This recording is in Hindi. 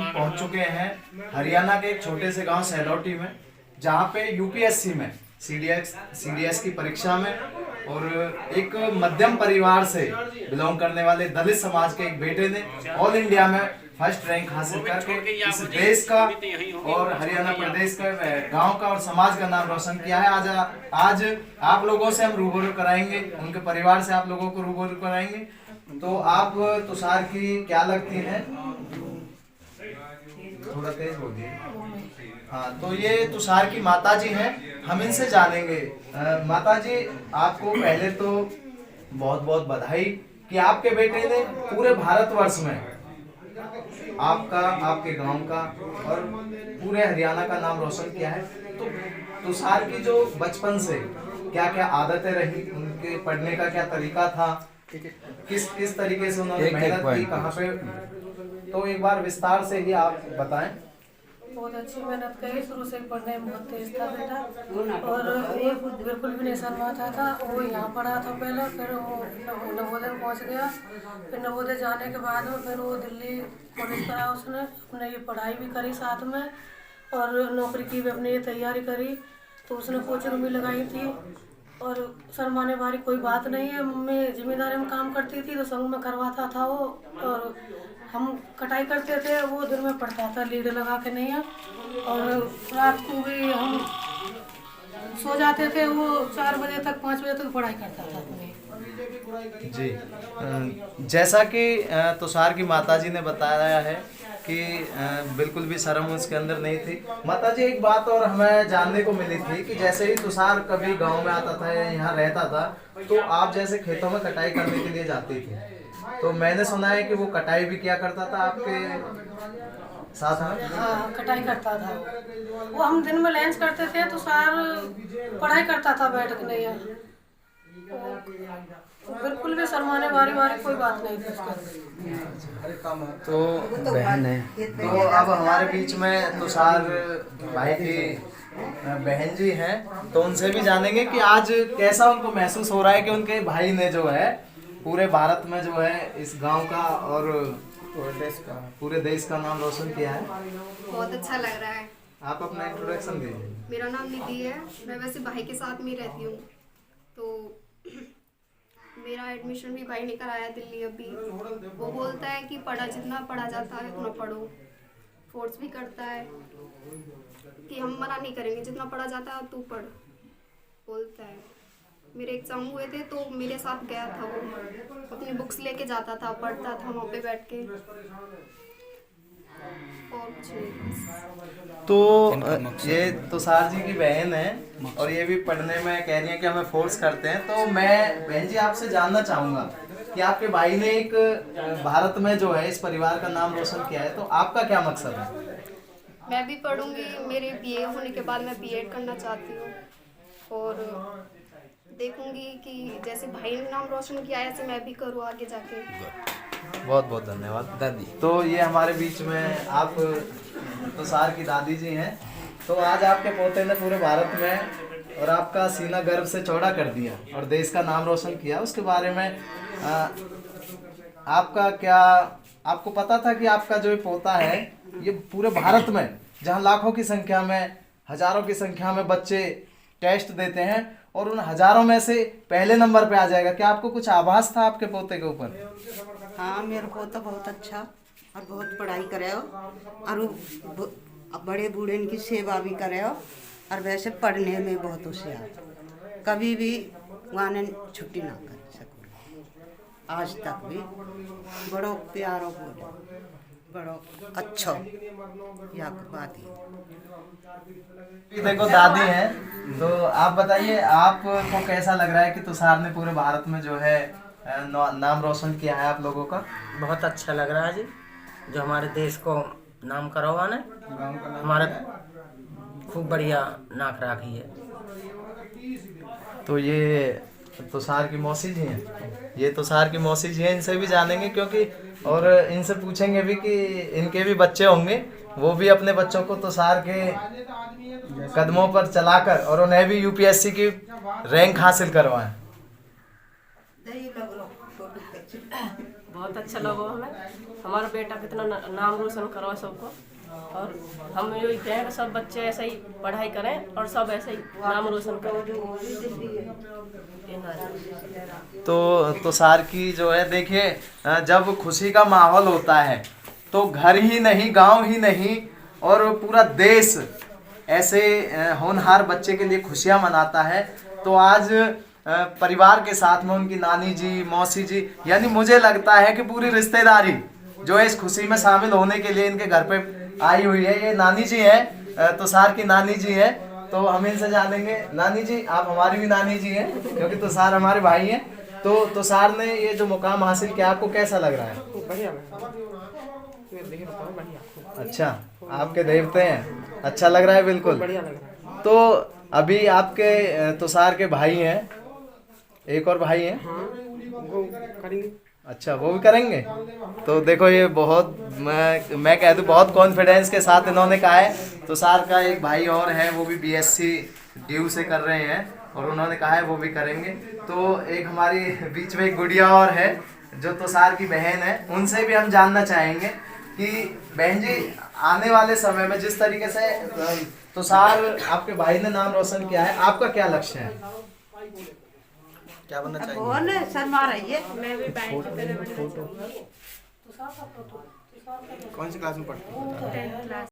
पहुंच चुके हैं हरियाणा के एक छोटे से गांव सैलौटी में, जहां पे यूपीएससी में सीडीएस की परीक्षा में और एक मध्यम परिवार से बिलोंग करने वाले दलित समाज के एक बेटे ने ऑल इंडिया में फर्स्ट रैंक हासिल करके इस देश का और हरियाणा प्रदेश का, गांव का और समाज का नाम रोशन किया है। आज आप लोगों से हम रूबरू कराएंगे, उनके परिवार से आप लोगों को रूबरू कराएंगे। तो आप तुषार की क्या लगती हैं? थोड़ा तेज बोलिए। हाँ, तो ये तुषार की माताजी हैं, हम इनसे जानेंगे। माताजी, आपको पहले तो बहुत बहुत बधाई कि आपके बेटे ने पूरे भारतवर्ष में आपका, आपके गांव का और पूरे हरियाणा का नाम रोशन किया है। तो तुषार की जो बचपन से क्या क्या आदतें रही, उनके पढ़ने का क्या तरीका था, किस तरीके से उन्होंने मेहनत की, कहाँ पे, तो एक बार विस्तार से ही आप बताएं। बहुत अच्छी मेहनत करी, शुरू से पढ़ने में बहुत तेज था बेटा, और ये बिल्कुल भी नहीं शर्माता था। वो यहाँ पढ़ा था पहले, फिर वो नवोदय में पहुँच गया। फिर नवोदय जाने के बाद में फिर वो दिल्ली कॉलेज करा, उसने अपने ये पढ़ाई भी करी साथ में, और नौकरी की भी अपनी ये तैयारी करी। तो उसने कोचिंग भी लगाई थी, और शर्माने वाली कोई बात नहीं है। मम्मी जिम्मेदारी में काम करती थी तो संग में करवाता था वो, और हम कटाई करते थे, वो दिन में पढ़ता था लीड लगा के नहीं है। और रात को भी हम सो जाते थे, वो 4 बजे तक 5 बजे तक पढ़ाई करता था अपनी। जी, जैसा कि तुषार की माताजी ने बताया है कि बिल्कुल भी शर्म उसके अंदर नहीं थी। माताजी, एक बात और हमें जानने को मिली थी कि जैसे ही तुषार कभी गांव में आता था या यहाँ रहता था, तो आप जैसे खेतों में कटाई करने के लिए जाती थी, तो मैंने सुना है कि वो कटाई भी किया करता था आपके साथ में। हाँ, कटाई करता था वो। हम दिन में लंच करते थे, तुषार पढ़ाई करता था बैठ के नहीं है। बिल्कुल भी शर्माने वाली कोई बात नहीं थी उसके। तो बहन है, तो अब हमारे बीच में तुषार भाई की बहन जी हैं, तो उनसे भी जानेंगे कि आज कैसा उनको महसूस हो रहा है कि उनके भाई ने जो है पूरे भारत में जो है इस गांव का और पूरे देश का नाम रोशन किया है। बहुत अच्छा लग रहा है। आप अपना इंट्रोडक्शन दीजिए। मेरा नाम निधि है, मैं वैसे भाई के साथ में रहती हूँ। तो मेरा एडमिशन भी भाई ने कराया दिल्ली अभी। वो बोलता है कि जितना पढ़ा जाता है उतना पढ़ो, फोर्स भी करता है कि हम मना नहीं करेंगे, जितना पढ़ा जाता है तू पढ़, बोलता है। मेरे एग्जाम हुए थे तो मेरे साथ गया था, वो अपनी बुक्स लेके जाता था, पढ़ता था वहाँ पे बैठ के, और कुछ नहीं। तो ये तुषार जी की बहन है और ये भी पढ़ने में कह रही है कि हमें फोर्स करते हैं। तो मैं बहन जी आपसे जानना चाहूँगा कि आपके भाई ने एक भारत में जो है इस परिवार का नाम रोशन किया है, तो आपका क्या मकसद है? मैं भी पढ़ूंगी, मेरे बीए होने के बाद मैं बीएड करना चाहती हूँ, और देखूंगी कि जैसे भाई ने नाम रोशन किया है ऐसे मैं भी करूँ आगे जाके। बहुत बहुत धन्यवाद दादी। तो ये हमारे बीच में आप तुषार की दादी जी हैं। तो आज आपके पोते ने पूरे भारत में और आपका सीना गर्व से चौड़ा कर दिया और देश का नाम रोशन किया, उसके बारे में आपका क्या, आपको पता था कि आपका जो पोता है ये पूरे भारत में, जहाँ लाखों की संख्या में, हजारों की संख्या में बच्चे टेस्ट देते हैं और उन हजारों में से पहले नंबर पे आ जाएगा, क्या आपको कुछ आभास था आपके पोते के ऊपर? हाँ, मेरा पोता बहुत अच्छा और बहुत पढ़ाई करे हो, और बड़े बूढ़े इनकी सेवा भी करे हो, और वैसे पढ़ने में बहुत होशियार, कभी भी वहाँ ने छुट्टी ना कर सको, आज तक भी बड़ो प्यारो बोले, बड़ो अच्छा या बात ही। देखो दादी हैं, तो आप बताइए आपको कैसा लग रहा है कि तुषार ने पूरे भारत में जो है नाम रोशन किया है आप लोगों का? बहुत अच्छा लग रहा है जी, जो हमारे देश को नाम करवा ने हमारा खूब बढ़िया नाक राखी है। तो ये तुषार की मौसी जी हैं, ये तुषार की मौसी जी हैं, इनसे भी जानेंगे क्योंकि, और इनसे पूछेंगे भी कि इनके भी बच्चे होंगे, वो भी अपने बच्चों को तुषार के कदमों पर चलाकर और उन्हें भी यूपीएससी की रैंक हासिल करवाएं। बहुत अच्छा लगा हमें, हमारा बेटा कितना नाम रोशन करवा सबको, और हम यही कहें कि सब बच्चे ऐसे ही पढ़ाई करें और सब ऐसे ही नाम रोशन करें। तो सार की जो है देखिए, जब खुशी का माहौल होता है तो घर ही नहीं, गांव ही नहीं और पूरा देश ऐसे होनहार बच्चे के लिए खुशियां मनाता है। तो आज परिवार के साथ में उनकी नानी जी, मौसी जी, यानी मुझे लगता है कि पूरी रिश्तेदारी जो है इस खुशी में शामिल होने के लिए इनके घर पे आई हुई है। ये नानी जी हैं, तुषार की नानी जी हैं, तो हम इनसे जानेंगे। नानी जी, आप हमारी भी नानी जी हैं क्योंकि तुषार हमारे भाई हैं। तो तुषार ने ये जो मुकाम हासिल किया, आपको कैसा लग रहा है? बढ़िया, बढ़िया, अच्छा, आपके देवते हैं, अच्छा लग रहा है, बिल्कुल बढ़िया लग रहा है। तो अभी आपके तुषार के भाई हैं, एक और भाई हैं, वो करेंगे। अच्छा वो भी करेंगे। तो देखो ये बहुत, मैं कह दूँ बहुत कॉन्फिडेंस के साथ इन्होंने कहा है। तुषार का एक भाई और है, वो भी बीएससी ड्यू से कर रहे हैं और उन्होंने कहा है वो भी करेंगे। तो एक हमारी बीच में एक गुड़िया और है जो तुषार की बहन है, उनसे भी हम जानना चाहेंगे कि बहन जी, आने वाले समय में जिस तरीके से तुषार आपके भाई ने नाम रोशन किया है, आपका क्या लक्ष्य है, क्या बनना चाहिए? कौन शर्मा रही है? मैं भी बैंक की तरह बनना कौन सी क्लास में पढ़ते हैं? चाहती हूँ।